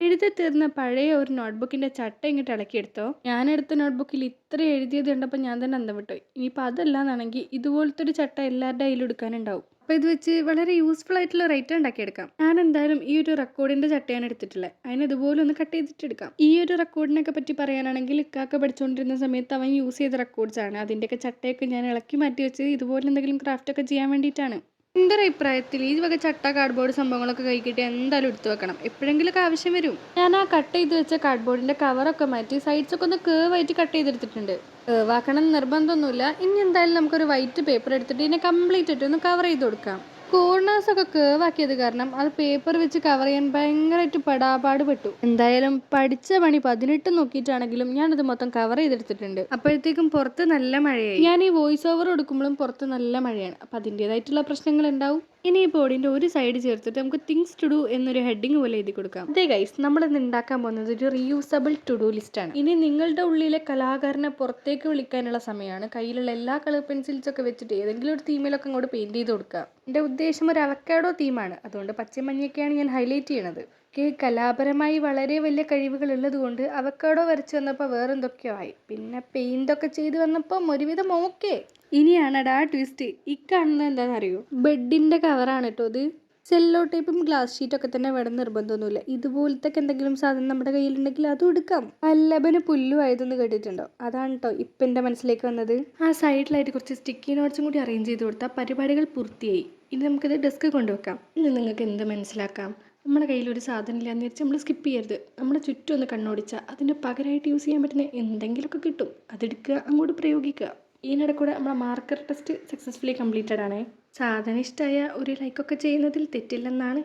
എഴുതി തീർന്ന പഴയ ഒരു നോട്ട്ബുക്കിന്റെ ചട്ട ഇങ്ങോട്ട് ഇളക്കിയെടുത്തോ. ഞാനെടുത്ത നോട്ട്ബുക്കിൽ ഇത്ര എഴുതിയത് കണ്ടപ്പോൾ ഞാൻ തന്നെ അന്തം വിട്ടു. ഇനിയിപ്പോൾ അതല്ലാന്നാണെങ്കിൽ ഇതുപോലത്തെ ഒരു ചട്ട എല്ലാവരുടെ കയ്യിലും എടുക്കാനുണ്ടാവും. അപ്പോൾ ഇത് വെച്ച് വളരെ യൂസ്ഫുൾ ആയിട്ടുള്ള റൈറ്റർ ഉണ്ടാക്കിയെടുക്കാം. ഞാൻ എന്തായാലും ഈ ഒരു റെക്കോർഡിന്റെ ചട്ടയാണ് എടുത്തിട്ടുള്ളത്. അതിന് ഇതുപോലെ ഒന്ന് കട്ട് ചെയ്തിട്ടെടുക്കാം. ഈ ഒരു റെക്കോർഡിനൊക്കെ പറ്റി പറയാനാണെങ്കിൽ ഇക്കാക്ക പഠിച്ചുകൊണ്ടിരുന്ന സമയത്ത് അവൻ യൂസ് ചെയ്ത റെക്കോർഡ്സ് ആണ്. അതിൻ്റെയൊക്കെ ചട്ടയൊക്കെ ഞാൻ ഇളക്കി മാറ്റി വെച്ച് ഇതുപോലെ എന്തെങ്കിലും ക്രാഫ്റ്റ് ഒക്കെ ചെയ്യാൻ വേണ്ടിയിട്ടാണ്. എൻ്റെ ഒരു അഭിപ്രായത്തിൽ ഈ വക ചട്ട കാർഡ്ബോർഡ് സംഭവങ്ങളൊക്കെ കൈ കിട്ടി എന്തായാലും എടുത്തു വെക്കണം. എപ്പോഴെങ്കിലുമൊക്കെ ആവശ്യം വരും. ഞാൻ ആ കട്ട് ചെയ്ത് വെച്ച കാർഡ്ബോർഡിന്റെ കവറൊക്കെ മാറ്റി സൈഡ്സ് ഒക്കെ ഒന്ന് കേവായിട്ട് കട്ട് ചെയ്തെടുത്തിട്ടുണ്ട്. കേവാക്കണം നിർബന്ധമൊന്നുമില്ല. ഇനി എന്തായാലും നമുക്കൊരു വൈറ്റ് പേപ്പർ എടുത്തിട്ട് ഇതിനെ കംപ്ലീറ്റ് ആയിട്ട് ഒന്ന് കവർ ചെയ്ത് കൊടുക്കാം. കോർണേഴ്സൊക്കെ കേവാക്കിയത് കാരണം അത് പേപ്പർ വെച്ച് കവർ ചെയ്യാൻ ഭയങ്കരമായിട്ട് പെടാപാട് പെട്ടു. എന്തായാലും പഠിച്ച പണി 18 നോക്കിയിട്ടാണെങ്കിലും ഞാനത് മൊത്തം കവർ ചെയ്തെടുത്തിട്ടുണ്ട്. അപ്പോഴത്തേക്കും പുറത്ത് നല്ല മഴയായി. ഞാൻ ഈ വോയിസ് ഓവർ കൊടുക്കുമ്പോഴും പുറത്ത് നല്ല മഴയാണ്. അപ്പം അതിൻ്റെതായിട്ടുള്ള പ്രശ്നങ്ങൾ ഉണ്ടാവും. ഇനി ഈ ബോർഡിൻ്റെ ഒരു സൈഡ് ചേർത്തിട്ട് നമുക്ക് തിങ്സ് ടു ഡു എന്നൊരു ഹെഡിങ് പോലെ എഴുതി കൊടുക്കാം. അതെ ഗൈസ്, നമ്മളിന്ന് ഉണ്ടാക്കാൻ പോകുന്നത് ഒരു റീയൂസബിൾ ടു ഡു ലിസ്റ്റാണ്. ഇനി നിങ്ങളുടെ ഉള്ളിലെ കലാകാരനെ പുറത്തേക്ക് വിളിക്കാനുള്ള സമയമാണ്. കയ്യിലുള്ള എല്ലാ കളർ പെൻസിൽസൊക്കെ വെച്ചിട്ട് ഏതെങ്കിലും ഒരു തീമിലൊക്കെ അങ്ങോട്ട് പെയിൻറ് ചെയ്ത് കൊടുക്കുക. എൻ്റെ ഉദ്ദേശം ഒരു അവക്കാഡോ തീമാണ്. അതുകൊണ്ട് പച്ചമഞ്ഞയൊക്കെയാണ് ഞാൻ ഹൈലൈറ്റ് ചെയ്യണത്. കലാപരമായി വളരെ വലിയ കഴിവുകൾ ഉള്ളത് കൊണ്ട് അവക്കാഡോ വരച്ച് വന്നപ്പോൾ വേറെന്തൊക്കെയോ ആയി. പിന്നെ പെയിൻ്റൊക്കെ ചെയ്ത് വന്നപ്പം ഒരുവിധം ഓക്കെ. ഇനിയാണടാ ട്വിസ്റ്റ്. ഈ കാണുന്നത് എന്താണെന്നറിയോ? ബെഡിൻ്റെ കവറാണ് കേട്ടോ ഇത്. സെല്ലോ ടേപ്പും ഗ്ലാസ് ഷീറ്റൊക്കെ തന്നെ വേണം നിർബന്ധമൊന്നുമില്ല. ഇതുപോലത്തെ എന്തെങ്കിലും സാധനം നമ്മുടെ കയ്യിലുണ്ടെങ്കിൽ അതും എടുക്കാം. വല്ലഭന് പുല്ലു ആയതെന്ന് കേട്ടിട്ടുണ്ടോ? അതാണ് കേട്ടോ ഇപ്പം എൻ്റെ മനസ്സിലേക്ക് വന്നത്. ആ സൈഡിലായിട്ട് കുറച്ച് സ്റ്റിക്കി നോട്ട്സും കൂടി അറേഞ്ച് ചെയ്ത് കൊടുത്താൽ പരിപാടികൾ പൂർത്തിയായി. ഇനി നമുക്കിത് ഡെസ്ക് കൊണ്ടുവെക്കാം. ഇനി നിങ്ങൾക്ക് എന്ത് മനസ്സിലാക്കാം? നമ്മുടെ കയ്യിൽ ഒരു സാധനം ഇല്ലാന്ന് വെച്ചാൽ നമ്മൾ സ്കിപ്പ് ചെയ്യരുത്. നമ്മുടെ ചുറ്റും ഒന്ന് കണ്ണോടിച്ചാൽ അതിന് പകരമായിട്ട് യൂസ് ചെയ്യാൻ പറ്റുന്ന എന്തെങ്കിലുമൊക്കെ കിട്ടും. അതെടുക്കുക, അങ്ങോട്ട് പ്രയോഗിക്കുക. ഇതിനിടെ കൂടെ നമ്മുടെ മാർക്കർ ടെസ്റ്റ് സക്സസ്ഫുള്ളി കംപ്ലീറ്റഡ് ആണ്. സാധനം ഇഷ്ടമായ ഒരു ലൈക്കൊക്കെ ചെയ്യുന്നതിൽ തെറ്റില്ലെന്നാണ്.